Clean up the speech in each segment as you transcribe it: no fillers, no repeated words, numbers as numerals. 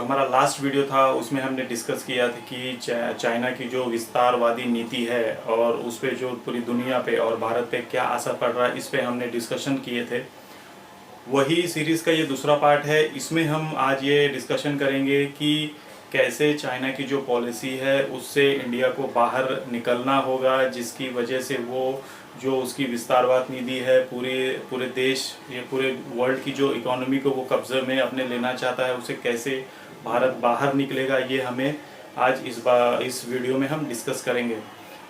हमारा last video था उसमें हमने डिस्कस किया था कि चाइना की जो विस्तारवादी नीति है और उस पर जो पूरी दुनिया पे और भारत पे क्या असर पड़ रहा है, इस पे हमने डिस्कशन किए थे। वही सीरीज़ का ये दूसरा पार्ट है। इसमें हम आज ये डिस्कशन करेंगे कि कैसे चाइना की जो पॉलिसी है उससे इंडिया को बाहर निकलना होगा, जिसकी वजह से वो जो उसकी विस्तारवाद नीति है पूरे पूरे देश, ये पूरे वर्ल्ड की जो इकोनॉमी को वो कब्जे में अपने लेना चाहता है, उसे कैसे भारत बाहर निकलेगा, ये हमें आज इस वीडियो में हम डिस्कस करेंगे।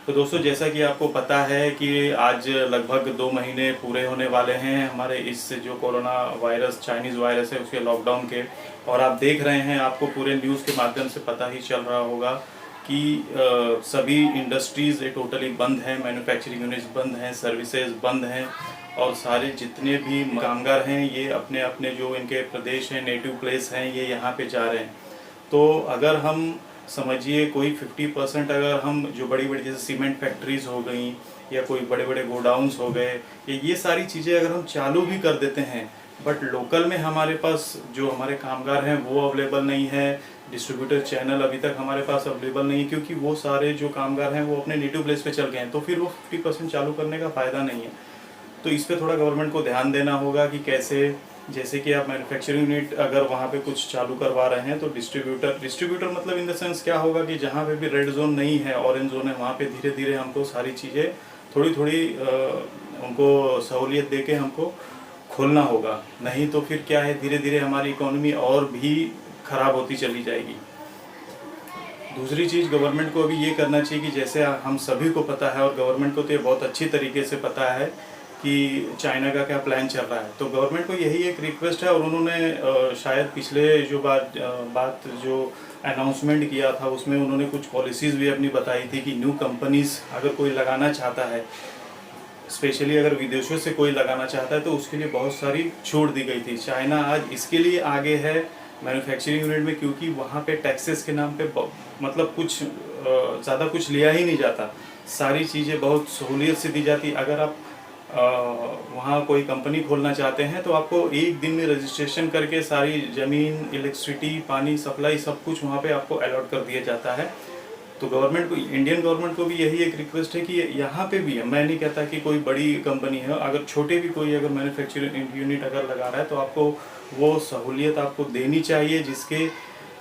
तो दोस्तों, जैसा कि आपको पता है कि आज लगभग 2 महीने पूरे होने वाले हैं हमारे इस जो कोरोना वायरस, चाइनीज़ वायरस है, उसके लॉकडाउन के। और आप देख रहे हैं, आपको पूरे न्यूज़ के माध्यम से पता ही चल रहा होगा कि सभी इंडस्ट्रीज़ टोटली बंद हैं, मैन्युफैक्चरिंग यूनिट्स बंद हैं, सर्विसेज बंद हैं, और सारे जितने भी कामगार हैं ये अपने अपने जो इनके प्रदेश हैं, नेटिव प्लेस हैं, ये यहाँ पे जा रहे हैं। तो अगर हम समझिए कोई 50% अगर हम जो बड़ी बड़ी जैसे सीमेंट फैक्ट्रीज हो गई या कोई बड़े बड़े गोडाउन्स हो गए, ये सारी चीज़ें अगर हम चालू भी कर देते हैं, बट लोकल में हमारे पास जो हमारे कामगार हैं वो अवेलेबल नहीं है, डिस्ट्रीब्यूटर चैनल अभी तक हमारे पास अवेलेबल नहीं है, क्योंकि वो सारे जो कामगार हैं वो अपने नेटिव प्लेस पे चल गए हैं। तो फिर वो 50% चालू करने का फ़ायदा नहीं है। तो इस पर थोड़ा गवर्नमेंट को ध्यान देना होगा कि कैसे, जैसे कि आप मैन्युफैक्चरिंग यूनिट अगर वहाँ पे कुछ चालू करवा रहे हैं तो डिस्ट्रीब्यूटर मतलब इन द सेंस क्या होगा कि जहाँ पे भी रेड जोन नहीं है, ऑरेंज जोन है, वहाँ पे धीरे धीरे हमको सारी चीज़ें थोड़ी थोड़ी उनको सहूलियत दे के हमको खोलना होगा। नहीं तो फिर क्या है, धीरे धीरे हमारी इकोनॉमी और भी ख़राब होती चली जाएगी। दूसरी चीज़, गवर्नमेंट को अभी ये करना चाहिए कि जैसे हम सभी को पता है और गवर्नमेंट को तो ये बहुत अच्छी तरीके से पता है कि चाइना का क्या प्लान चल रहा है, तो गवर्नमेंट को यही एक रिक्वेस्ट है। और उन्होंने शायद पिछले जो बात जो अनाउंसमेंट किया था उसमें उन्होंने कुछ पॉलिसीज़ भी अपनी बताई थी कि न्यू कंपनीज़ अगर कोई लगाना चाहता है, स्पेशली अगर विदेशों से कोई लगाना चाहता है, तो उसके लिए बहुत सारी छूट दी गई थी। चाइना आज इसके लिए आगे है मैन्युफैक्चरिंग यूनिट में, क्योंकि वहाँ पे टैक्सेस के नाम पे मतलब कुछ ज़्यादा कुछ लिया ही नहीं जाता, सारी चीज़ें बहुत सहूलियत से दी जाती। अगर आप वहाँ कोई कंपनी खोलना चाहते हैं तो आपको एक दिन में रजिस्ट्रेशन करके सारी ज़मीन, इलेक्ट्रिसिटी, पानी सप्लाई सब कुछ वहाँ पे आपको अलॉट कर दिया जाता है। तो गवर्नमेंट को, इंडियन गवर्नमेंट को भी यही एक रिक्वेस्ट है कि यहाँ पे भी है, मैं नहीं कहता कि कोई बड़ी कंपनी है, अगर छोटे भी कोई अगर मैन्युफैक्चरिंग यूनिट अगर लगा रहा है तो आपको वो सहूलियत आपको देनी चाहिए, जिसके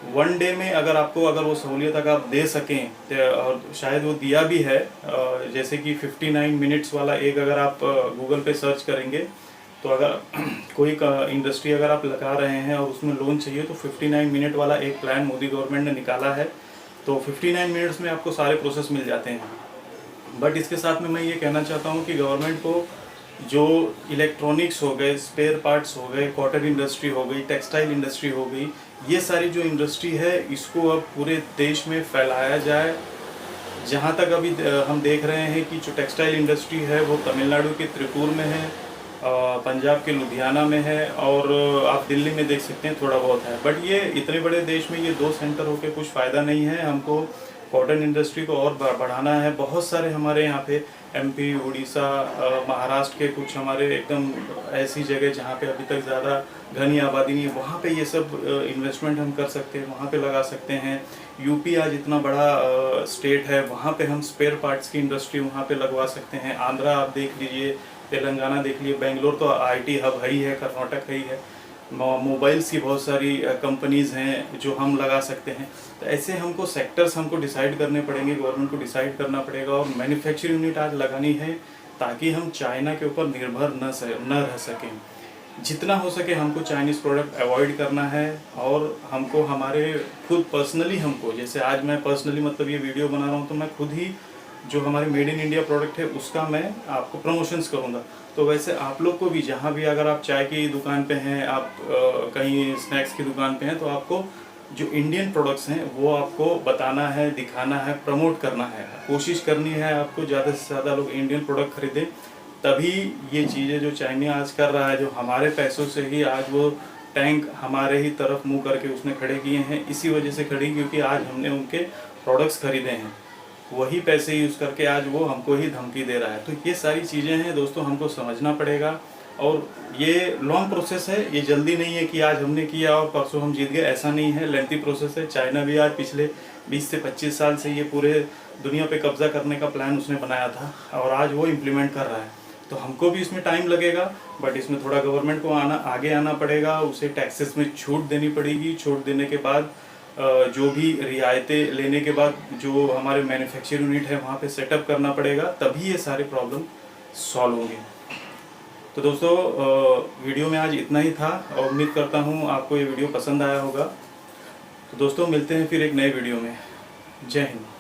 वन डे में अगर वो सहूलियत अगर आप दे सकें, और शायद वो दिया भी है, जैसे कि 59 मिनट्स वाला एक अगर आप गूगल पे सर्च करेंगे तो अगर कोई इंडस्ट्री अगर आप लगा रहे हैं और उसमें लोन चाहिए तो 59 मिनट वाला एक प्लान मोदी गवर्नमेंट ने निकाला है। तो 59 मिनट्स में आपको सारे प्रोसेस मिल जाते हैं। बट इसके साथ में मैं ये कहना चाहता हूँ कि गवर्नमेंट को जो इलेक्ट्रॉनिक्स हो गए, स्पेयर पार्ट्स हो गए, कॉटन इंडस्ट्री हो गई, टेक्सटाइल इंडस्ट्री हो गई, ये सारी जो इंडस्ट्री है इसको अब पूरे देश में फैलाया जाए। जहाँ तक अभी हम देख रहे हैं कि जो टेक्सटाइल इंडस्ट्री है वो तमिलनाडु के त्रिपुर में है, पंजाब के लुधियाना में है, और आप दिल्ली में देख सकते हैं थोड़ा बहुत है। बट ये इतने बड़े देश में ये 2 सेंटर होके कुछ फ़ायदा नहीं है। हमको कॉटन इंडस्ट्री को और बढ़ाना है। बहुत सारे हमारे यहाँ पे एमपी, उड़ीसा, महाराष्ट्र के कुछ हमारे एकदम ऐसी जगह जहाँ पे अभी तक ज़्यादा घनी आबादी नहीं है, वहाँ पे ये सब इन्वेस्टमेंट हम कर सकते हैं, वहाँ पे लगा सकते हैं। यूपी आज इतना बड़ा स्टेट है, वहाँ पे हम स्पेयर पार्ट्स की इंडस्ट्री वहाँ पे लगवा सकते हैं। आंध्रा आप देख लीजिए, तेलंगाना देख लीजिए, बेंगलोर तो आईटी हब है ही है, कर्नाटक है ही है, मोबाइल्स की बहुत सारी कंपनीज़ हैं जो हम लगा सकते हैं। तो ऐसे हमको सेक्टर्स हमको डिसाइड करने पड़ेंगे, गवर्नमेंट को डिसाइड करना पड़ेगा, और मैन्युफैक्चरिंग यूनिट आज लगानी है ताकि हम चाइना के ऊपर निर्भर न रह सकें। जितना हो सके हमको चाइनीज़ प्रोडक्ट अवॉइड करना है, और हमको हमारे खुद पर्सनली हमको, जैसे आज मैं पर्सनली मतलब ये वीडियो बना रहा हूँ तो मैं खुद ही जो हमारे मेड इन इंडिया प्रोडक्ट है उसका मैं आपको प्रमोशंस करूँगा। तो वैसे आप लोग को भी, जहाँ भी अगर आप चाय की दुकान पे हैं, आप कहीं स्नैक्स की दुकान पे हैं, तो आपको जो इंडियन प्रोडक्ट्स हैं वो आपको बताना है, दिखाना है, प्रमोट करना है। कोशिश करनी है आपको ज़्यादा से ज़्यादा लोग इंडियन प्रोडक्ट खरीदें, तभी ये चीज़ें जो चाइना आज कर रहा है, जो हमारे पैसों से ही आज वो टैंक हमारे ही तरफ मुँह करके उसने खड़े किए हैं, इसी वजह से खड़ी क्योंकि आज हमने उनके प्रोडक्ट्स खरीदे हैं, वही पैसे यूज़ करके आज वो हमको ही धमकी दे रहा है। तो ये सारी चीज़ें हैं दोस्तों, हमको समझना पड़ेगा। और ये लॉन्ग प्रोसेस है, ये जल्दी नहीं है कि आज हमने किया और परसों हम जीत गए, ऐसा नहीं है, लेंथी प्रोसेस है। चाइना भी आज पिछले 20 से 25 साल से ये पूरे दुनिया पे कब्जा करने का प्लान उसने बनाया था और आज वो इम्प्लीमेंट कर रहा है। तो हमको भी इसमें टाइम लगेगा, बट इसमें थोड़ा गवर्नमेंट को आगे आना पड़ेगा, उसे टैक्सेस में छूट देनी पड़ेगी। छूट देने के बाद जो भी रियायतें लेने के बाद जो हमारे मैन्युफैक्चर यूनिट है वहाँ पे सेटअप करना पड़ेगा, तभी ये सारे प्रॉब्लम सॉल्व होंगे। तो दोस्तों वीडियो में आज इतना ही था और उम्मीद करता हूँ आपको ये वीडियो पसंद आया होगा। तो दोस्तों मिलते हैं फिर एक नए वीडियो में। जय हिंद।